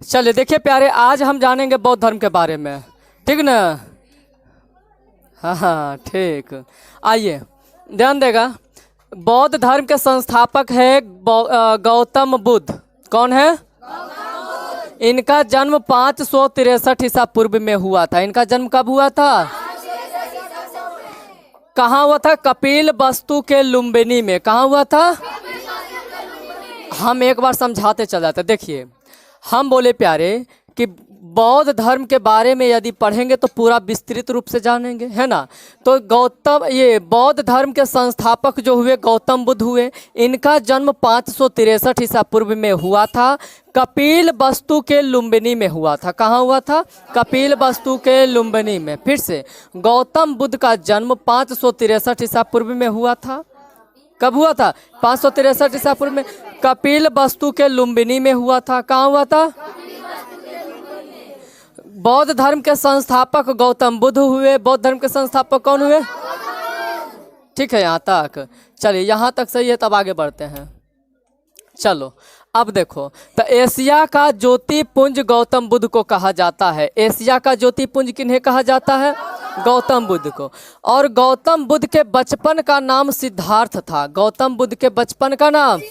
चलिए देखिए प्यारे, आज हम जानेंगे बौद्ध धर्म के बारे में, ठीक ना? हाँ हाँ ठीक। आइए ध्यान देगा, बौद्ध धर्म के संस्थापक है गौतम बुद्ध। कौन है? इनका जन्म 563 ईसा पूर्व में हुआ था। इनका जन्म कब हुआ था? कहाँ हुआ था? कपिल वस्तु के लुम्बिनी में। कहाँ हुआ था? हम एक बार समझाते चल जाते। देखिए हम बोले प्यारे कि बौद्ध धर्म के बारे में यदि पढ़ेंगे तो पूरा विस्तृत रूप से जानेंगे, है ना? तो ये बौद्ध धर्म के संस्थापक जो हुए गौतम बुद्ध हुए। इनका जन्म 563 ईसा पूर्व में हुआ था। कपिल वस्तु के लुम्बिनी में हुआ था। कहाँ हुआ था? कपिल वस्तु के लुम्बिनी में। फिर से, गौतम बुद्ध का जन्म 563 ईसा पूर्व में हुआ था। कब हुआ था? 563 ईसा पूर्व में। कपिल वस्तु के लुम्बिनी में हुआ था। कहाँ हुआ था? बौद्ध धर्म के संस्थापक गौतम बुद्ध हुए। बौद्ध धर्म के संस्थापक कौन हुए? ठीक है, यहाँ तक चलिए, यहाँ तक सही है। तब आगे बढ़ते हैं। चलो अब देखो, तो एशिया का ज्योतिपुंज गौतम बुद्ध को कहा जाता है। एशिया का ज्योतिपुंज किन्हें कहा जाता है? गौतम बुद्ध को। और गौतम बुद्ध के बचपन का नाम सिद्धार्थ था। गौतम बुद्ध के बचपन का नाम,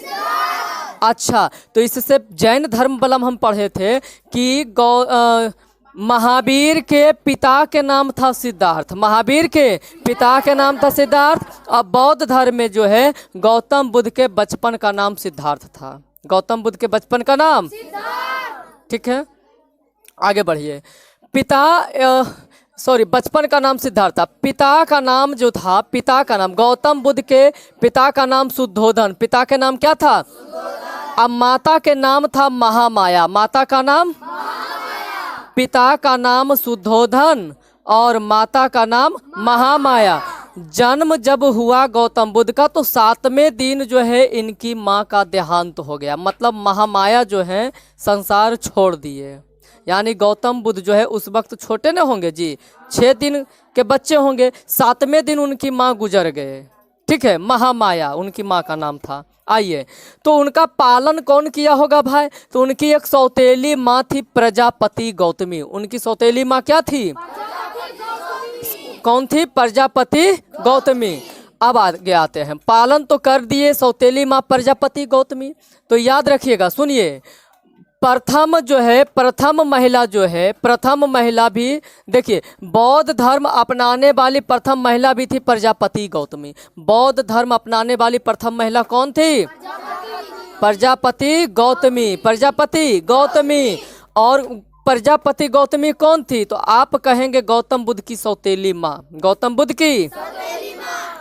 अच्छा, तो इससे जैन धर्म बलम हम पढ़े थे कि महावीर के पिता के नाम था सिद्धार्थ। महावीर के पिता के नाम था सिद्धार्थ। अब बौद्ध धर्म में जो है गौतम बुद्ध के बचपन का नाम सिद्धार्थ था। गौतम बुद्ध के बचपन का नाम, ठीक है, आगे बढ़िए। बचपन का नाम सिद्धार्थ था। पिता का नाम जो था, पिता का नाम, गौतम बुद्ध के पिता का नाम शुद्धोधन। पिता के नाम क्या था? अब माता के नाम था महामाया। माता का नाम, पिता का नाम शुद्धोधन और माता का नाम महामाया। जन्म जब हुआ गौतम बुद्ध का तो 7वें दिन जो है इनकी माँ का देहांत हो गया। मतलब महामाया जो है संसार छोड़ दिए। यानी गौतम बुद्ध जो है उस वक्त छोटे न होंगे जी, 6 दिन के बच्चे होंगे। 7वें दिन उनकी माँ गुजर गए, ठीक है। महामाया उनकी माँ का नाम था। आइए, तो उनका पालन कौन किया होगा भाई? तो उनकी एक सौतेली माँ थी, प्रजापति गौतमी। उनकी सौतेली माँ क्या थी? कौन थी? प्रजापति गौतमी। अब आगे आते हैं। पालन तो कर दिए सौतेली माँ प्रजापति गौतमी। तो याद रखिएगा, सुनिए, प्रथम महिला भी, देखिए, बौद्ध धर्म अपनाने वाली प्रथम महिला भी थी प्रजापति गौतमी। बौद्ध धर्म अपनाने वाली प्रथम महिला कौन थी? प्रजापति गौतमी। प्रजापति गौतमी। और प्रजापति गौतमी कौन थी? तो आप कहेंगे गौतम बुद्ध की सौतेली माँ। गौतम बुद्ध की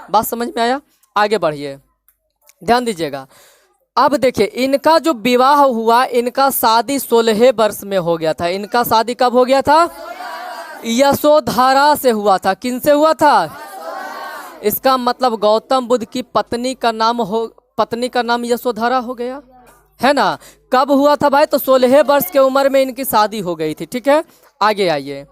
बात समझ में आया? आगे बढ़िए, ध्यान दीजिएगा। अब देखिए, इनका जो विवाह हुआ, इनका शादी 16 वर्ष में हो गया था। इनका शादी कब हो गया था? यशोधरा से हुआ था। किन से हुआ था? इसका मतलब गौतम बुद्ध की पत्नी का नाम यशोधरा हो गया, है ना? कब हुआ था भाई? तो 16 वर्ष के उम्र में इनकी शादी हो गई थी, ठीक है। आगे आइए।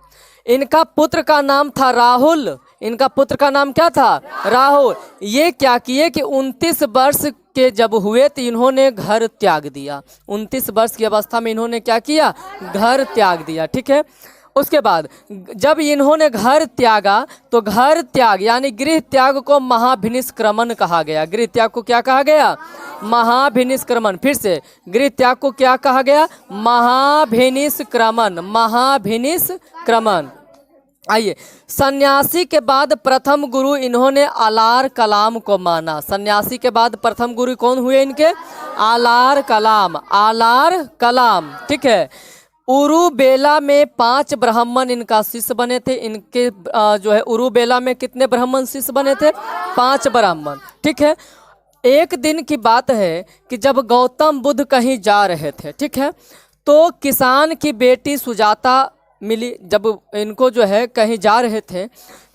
इनका पुत्र का नाम था राहुल। इनका पुत्र का नाम क्या था? राहुल। ये क्या किए कि 29 वर्ष के जब हुए तो इन्होंने घर त्याग दिया। 29 वर्ष की अवस्था में इन्होंने क्या किया? घर त्याग दिया, ठीक है। उसके बाद जब इन्होंने घर त्यागा तो घर त्याग यानी गृह त्याग को महाभिनिष्क्रमण कहा गया। गृह त्याग को क्या कहा गया? महाभिनिष्क्रमण। फिर से, गृह त्याग को क्या कहा गया? महाभिनिष्क्रमण। महाभिनिष्क्रमण। आइए, सन्यासी के बाद प्रथम गुरु इन्होंने अलार कलाम को माना। सन्यासी के बाद प्रथम गुरु कौन हुए इनके? अलार कलाम। अलार कलाम, ठीक है। उरुबेला में 5 ब्राह्मण इनका शिष्य बने थे। इनके जो है उरुबेला में कितने ब्राह्मण शिष्य बने थे? 5 ब्राह्मण, ठीक है। एक दिन की बात है कि जब गौतम बुद्ध कहीं जा रहे थे, ठीक है, तो किसान की बेटी सुजाता मिली। जब इनको जो है कहीं जा रहे थे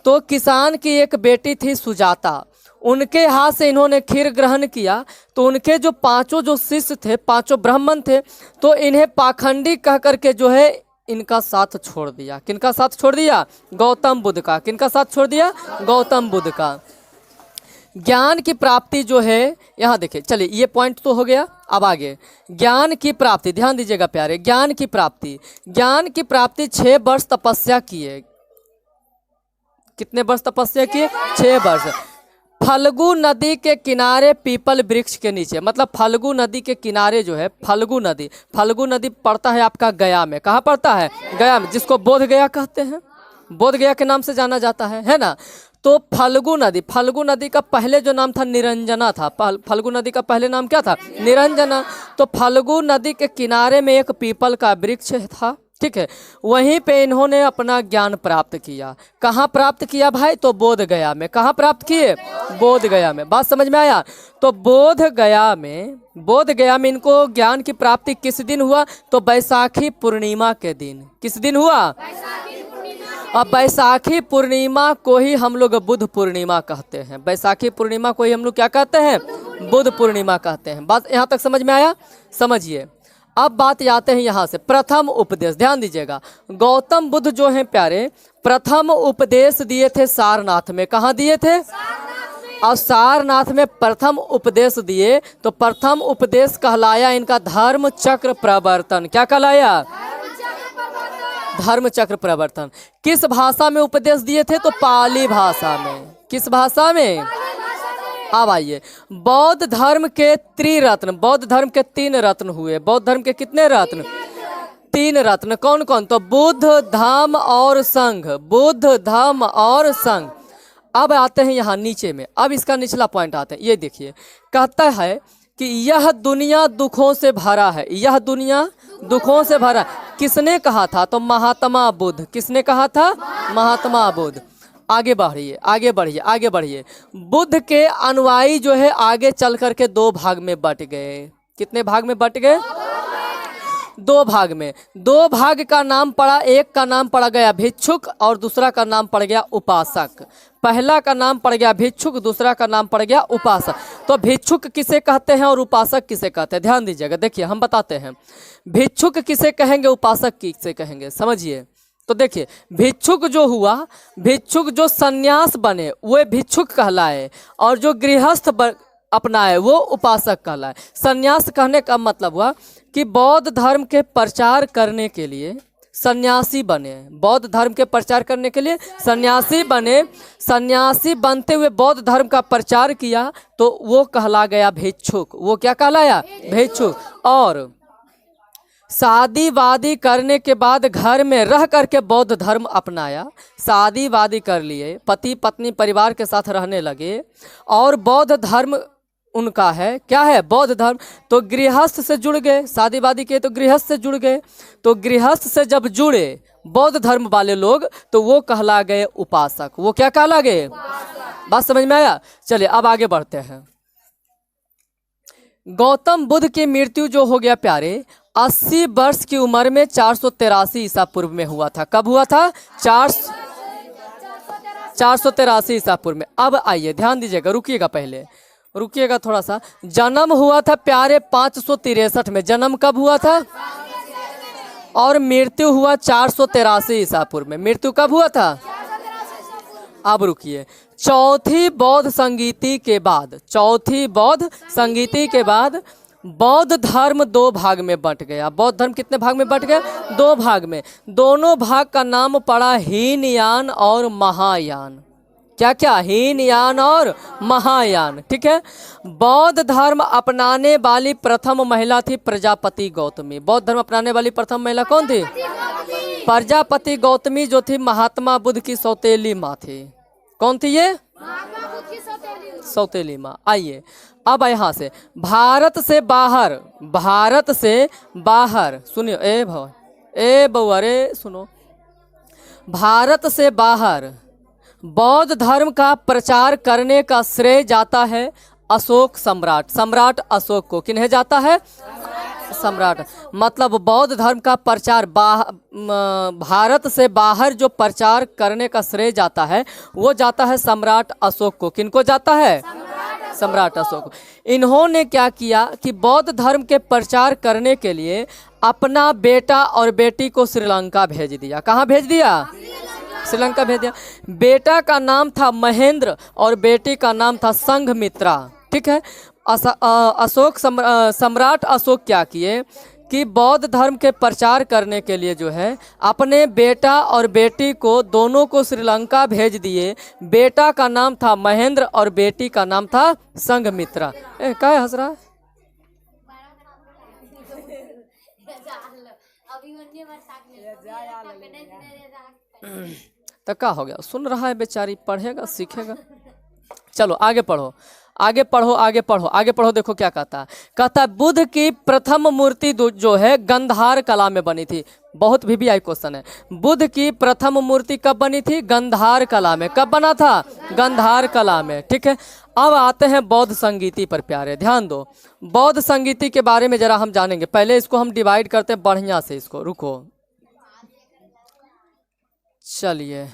तो किसान की एक बेटी थी सुजाता, उनके हाथ से इन्होंने खीर ग्रहण किया। तो उनके जो 5 जो शिष्य थे, 5 ब्राह्मण थे, तो इन्हें पाखंडी कह करके जो है इनका साथ छोड़ दिया। किनका साथ छोड़ दिया? गौतम बुद्ध का। किनका साथ छोड़ दिया? गौतम बुद्ध का। ज्ञान की प्राप्ति जो है, यहाँ देखिए, चलिए ये पॉइंट तो हो गया। अब आगे ज्ञान की प्राप्ति, ध्यान दीजिएगा प्यारे, ज्ञान की प्राप्ति, ज्ञान की प्राप्ति 6 वर्ष तपस्या किए। कितने वर्ष तपस्या किए? 6 वर्ष। फल्गु नदी के किनारे पीपल वृक्ष के नीचे, मतलब फल्गु नदी के किनारे जो है, फल्गु नदी पड़ता है आपका गया में। कहाँ पड़ता है? गया में, जिसको बोध गया कहते हैं, बोध गया के नाम से जाना जाता है ना। तो फल्गु नदी का पहले जो नाम था निरंजना था। फल्गु नदी का पहले नाम क्या था? निरंजना। तो फल्गु नदी के किनारे में एक पीपल का वृक्ष था, ठीक है। वहीं पे इन्होंने अपना ज्ञान प्राप्त किया। कहाँ प्राप्त किया भाई? तो बोध गया में। कहाँ प्राप्त किए? बोध गया में। बात समझ में आया? तो बोध गया में इनको ज्ञान की प्राप्ति किस दिन हुआ? तो बैसाखी पूर्णिमा के दिन। किस दिन हुआ? अब बैसाखी पूर्णिमा को ही हम लोग बुद्ध पूर्णिमा कहते हैं। बैसाखी पूर्णिमा को ही हम लोग क्या कहते हैं? बुद्ध पूर्णिमा कहते हैं। बात यहाँ तक समझ में आया? समझिए। अब बात आते हैं यहाँ से प्रथम उपदेश। ध्यान दीजिएगा, गौतम बुद्ध जो हैं प्यारे, प्रथम उपदेश दिए थे सारनाथ में। कहाँ दिए थे? और सारनाथ में प्रथम उपदेश दिए। तो प्रथम उपदेश कहलाया इनका धर्म चक्र प्रवर्तन। क्या कहलाया? धर्म चक्र प्रवर्तन। किस भाषा में उपदेश दिए थे? तो पाली भाषा में। किस भाषा में? अब आइए, बौद्ध धर्म के त्रिरत्न, बौद्ध धर्म के 3 रत्न हुए। बौद्ध धर्म के कितने रत्न? 3 रत्न। कौन कौन? तो बुद्ध, धम्म और संघ। बुद्ध, धम्म और संघ। अब आते हैं यहाँ नीचे में। अब इसका निचला पॉइंट आते हैं। ये देखिए, कहता है कि यह दुनिया दुखों से भरा है। यह दुनिया दुखों से भरा। किसने कहा था? तो महात्मा बुद्ध। किसने कहा था? महात्मा बुद्ध। आगे बढ़िए, आगे बढ़िए, आगे बढ़िए। बुद्ध के अनुयायी जो है आगे चल करके 2 भाग में बट गए। कितने भाग में बट गए? 2 भाग में। 2 भाग का नाम पड़ा, एक का नाम पड़ गया भिक्षुक और दूसरा का नाम पड़ गया उपासक। पहला का नाम पड़ गया भिक्षुक, दूसरा का नाम पड़ गया उपासक। तो भिक्षुक किसे कहते हैं और उपासक किसे कहते हैं? ध्यान दीजिएगा, देखिए हम बताते हैं। भिक्षुक किसे कहेंगे, उपासक किसे कहेंगे, समझिए। तो देखिए, भिक्षुक जो हुआ, भिक्षुक जो सन्यास बने वो भिक्षुक कहलाए, और जो गृहस्थ अपनाए वो उपासक कहलाए। सन्यास कहने का मतलब हुआ कि बौद्ध धर्म के प्रचार करने के लिए सन्यासी बने। बौद्ध धर्म के प्रचार करने के लिए सन्यासी बने। सन्यासी बनते हुए बौद्ध धर्म का प्रचार किया तो वो कहला गया भिक्षुक। वो क्या कहलाया? भिक्षुक। और शादी वादी करने के बाद घर में रह करके बौद्ध धर्म अपनाया। शादी वादी कर लिए, पति पत्नी परिवार के साथ रहने लगे, और बौद्ध धर्म उनका है। क्या है? बौद्ध धर्म। तो गृहस्थ से जुड़ गए, शादी वादी किए तो गृहस्थ से जुड़ गए। तो गृहस्थ से जब जुड़े बौद्ध धर्म वाले लोग तो वो कहला गए उपासक। वो क्या कहला गए? बात समझ में आया? चलिए अब आगे बढ़ते हैं। गौतम बुद्ध की मृत्यु जो हो गया प्यारे 80 वर्ष की उम्र में 483 ईसा पूर्व में हुआ था। कब हुआ था? 483 ईसा पूर्व में। अब आइए ध्यान दीजिएगा, रुकिएगा, पहले रुकिएगा थोड़ा सा। जन्म हुआ था प्यारे 563 में। जन्म कब हुआ था? और मृत्यु हुआ 483 ईसा पूर्व में। मृत्यु कब हुआ था? अब रुकिए, चौथी बौद्ध संगीति के बाद, चौथी बौद्ध संगीति के बाद बौद्ध धर्म 2 भाग में बंट गया। बौद्ध धर्म कितने भाग में बंट गया? 2 भाग में। दोनों भाग का नाम पड़ा हीनयान और महायान। क्या क्या? हीनयान और महायान, ठीक है। बौद्ध धर्म अपनाने वाली प्रथम महिला थी प्रजापति गौतमी। बौद्ध धर्म अपनाने वाली प्रथम महिला कौन थी? प्रजापति गौतमी, जो थी महात्मा बुद्ध की सौतेली माँ थी। कौन थी ये? सौतेली माँ। आइए अब यहाँ से भारत से बाहर, भारत से बाहर सुनियो, ए बउआ रे सुनो। भारत से बाहर बौद्ध धर्म का प्रचार करने का श्रेय जाता है अशोक सम्राट, सम्राट अशोक को। किन्हें जाता है? सम्राट। मतलब बौद्ध धर्म का प्रचार भारत से बाहर जो प्रचार करने का श्रेय जाता है वो जाता है सम्राट अशोक को। किनको जाता है? सम्राट अशोक। इन्होंने क्या किया कि बौद्ध धर्म के प्रचार करने के लिए अपना बेटा और बेटी को श्रीलंका भेज दिया। कहाँ भेज दिया? श्रीलंका भेज दिया। बेटा का नाम था महेंद्र और बेटी का नाम था संघमित्रा। ठीक है। सम्राट अशोक क्या किए कि बौद्ध धर्म के प्रचार करने के लिए जो है अपने बेटा और बेटी को दोनों को श्रीलंका भेज दिए। बेटा का नाम था महेंद्र और बेटी का नाम था संघमित्रा। क्या हंस रहा है? तो क्या हो गया? सुन रहा है बेचारी, पढ़ेगा सीखेगा। चलो आगे पढ़ो, आगे पढ़ो, आगे पढ़ो, आगे पढ़ो। देखो क्या कहता है। कहता है बुद्ध की प्रथम मूर्ति जो है गंधार कला में बनी थी। बहुत VVI क्वेश्चन है। बुद्ध की प्रथम मूर्ति कब बनी थी? गंधार कला में। कब बना था? गंधार कला में। ठीक है। अब आते हैं बौद्ध संगीति पर प्यारे, ध्यान दो। बौद्ध संगीति के बारे में जरा हम जानेंगे। पहले इसको हम डिवाइड करते हैं बढ़िया से। इसको रुको, चलिए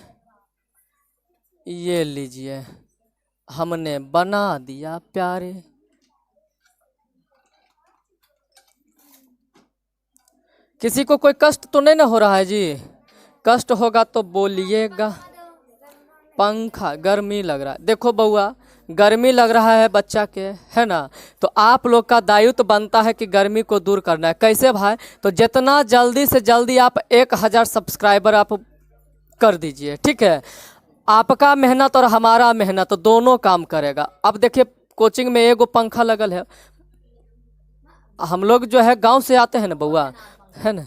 ये लीजिए, हमने बना दिया प्यारे। किसी को कोई कष्ट तो नहीं ना हो रहा है जी? कष्ट होगा तो बोलिएगा। पंखा, गर्मी लग रहा है। देखो बउआ, गर्मी लग रहा है बच्चा के, है ना? तो आप लोग का दायित्व बनता है कि गर्मी को दूर करना है। कैसे भाई? तो जितना जल्दी से जल्दी आप 1000 सब्सक्राइबर आप कर दीजिए। ठीक है। आपका मेहनत और हमारा मेहनत दोनों काम करेगा। अब देखिए कोचिंग में एगो पंखा लगल है। हम लोग जो है गांव से आते हैं ना बउआ, है ना?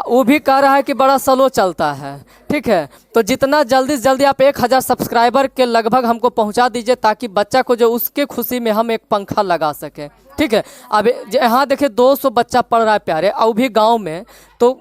वो भी कह रहा है कि बड़ा स्लो चलता है। ठीक है। तो जितना जल्दी से जल्दी आप 1000 सब्सक्राइबर के लगभग हमको पहुंचा दीजिए, ताकि बच्चा को जो उसके खुशी में हम एक पंखा लगा सके। ठीक है। अब यहाँ देखिए 200 बच्चा पढ़ रहा है प्यारे, और भी गाँव में। तो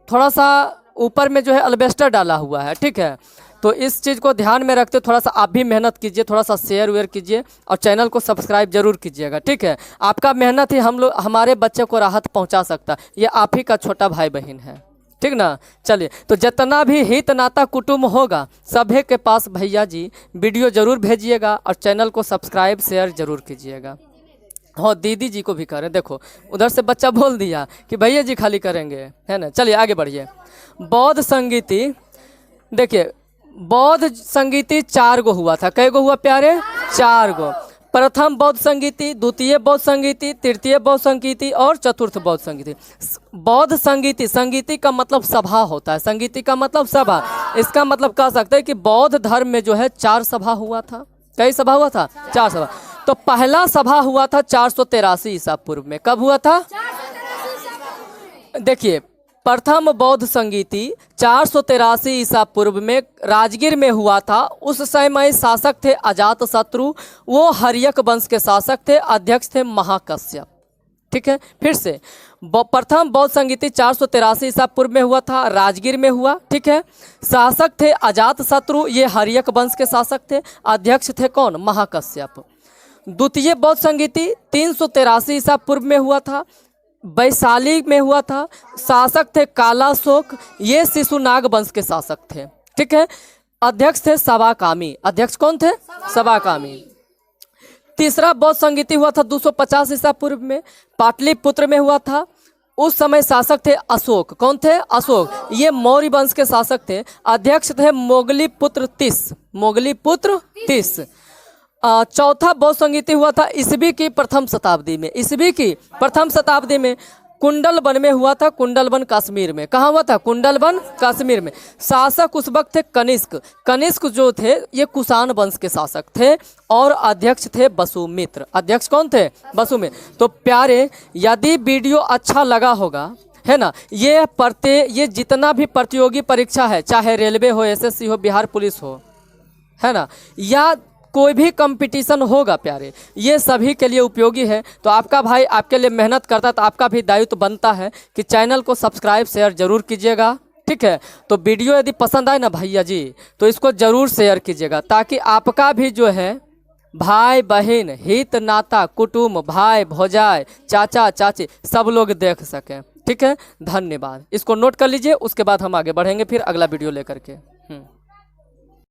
थोड़ा सा ऊपर में जो है अल्बेस्टर डाला हुआ है। ठीक है। तो इस चीज़ को ध्यान में रखते थोड़ा सा आप भी मेहनत कीजिए, थोड़ा सा शेयर वेयर कीजिए और चैनल को सब्सक्राइब जरूर कीजिएगा। ठीक है। आपका मेहनत ही हमारे बच्चे को राहत पहुंचा सकता है। ये आप ही का छोटा भाई बहन है। ठीक ना? चलिए, तो जितना भी हित नाता कुटुंब होगा सभी के पास भैया जी वीडियो जरूर भेजिएगा और चैनल को सब्सक्राइब शेयर जरूर कीजिएगा। हाँ, दीदी जी को भी करें। देखो उधर से बच्चा बोल दिया कि भैया जी खाली करेंगे, है ना? चलिए आगे बढ़िए। बौद्ध संगीति, देखिए बौद्ध संगीति 4 गो हुआ था। कै गो हुआ प्यारे? 4 गो। प्रथम बौद्ध संगीति, द्वितीय बौद्ध संगीति, तृतीय बौद्ध संगीति और चतुर्थ बौद्ध संगीति। बौद्ध संगीति, संगीति का मतलब सभा होता है। संगीति का मतलब सभा। इसका मतलब कह सकते हैं कि बौद्ध धर्म में जो है 4 सभा हुआ था। कई सभा हुआ था? 4 सभा। तो पहला सभा हुआ था 483 ईसा पूर्व में। कब हुआ था? देखिए प्रथम बौद्ध संगीति 483 ईसा पूर्व में राजगीर में हुआ था। उस समय शासक थे अजातशत्रु, वो हर्यक वंश के शासक थे, अध्यक्ष थे महाकश्यप। ठीक है। फिर से प्रथम बौद्ध संगीति 483 ईसा पूर्व में हुआ था, राजगीर में हुआ। ठीक है। शासक थे अजातशत्रु, ये हर्यक वंश के शासक थे, अध्यक्ष थे कौन? महाकश्यप। द्वितीय बौद्ध संगीति 383 ईसा पूर्व में हुआ था, वैशाली में हुआ था, शासक थे कालाशोक, ये शिशुनाग वंश के शासक थे। ठीक है। अध्यक्ष थे सवाकामी। अध्यक्ष कौन थे? सवाकामी। तीसरा बौद्ध संगीति हुआ था 250 ईसा पूर्व में, पाटलिपुत्र में हुआ था। उस समय शासक थे अशोक। कौन थे? अशोक, ये मौर्य वंश के शासक थे, अध्यक्ष थे मोगलीपुत्र तीस। मोगलीपुत्र तीस। चौथा बौद्ध संगीति हुआ था ईसवी की प्रथम शताब्दी में। ईसवी की प्रथम शताब्दी में कुंडलवन में हुआ था। कुंडलवन कश्मीर में। कहाँ हुआ था? कुंडलवन कश्मीर में। शासक उस वक्त थे कनिष्क। कनिष्क जो थे ये कुषाण वंश के शासक थे और अध्यक्ष थे वसुमित्र। अध्यक्ष कौन थे? वसुमित्र। तो प्यारे, यदि वीडियो अच्छा लगा होगा, है ना, ये जितना भी प्रतियोगी परीक्षा है, चाहे रेलवे हो, SSC हो, बिहार पुलिस हो, है ना, या कोई भी कंपटीशन होगा प्यारे, ये सभी के लिए उपयोगी है। तो आपका भाई आपके लिए मेहनत करता है, तो आपका भी दायित्व बनता है कि चैनल को सब्सक्राइब शेयर जरूर कीजिएगा। ठीक है। तो वीडियो यदि पसंद आए ना भैया जी, तो इसको जरूर शेयर कीजिएगा, ताकि आपका भी जो है भाई बहन, हित नाता कुटुंब, भाई भौजाई, चाचा चाची सब लोग देख सकें। ठीक है। धन्यवाद। इसको नोट कर लीजिए, उसके बाद हम आगे बढ़ेंगे फिर अगला वीडियो लेकर के।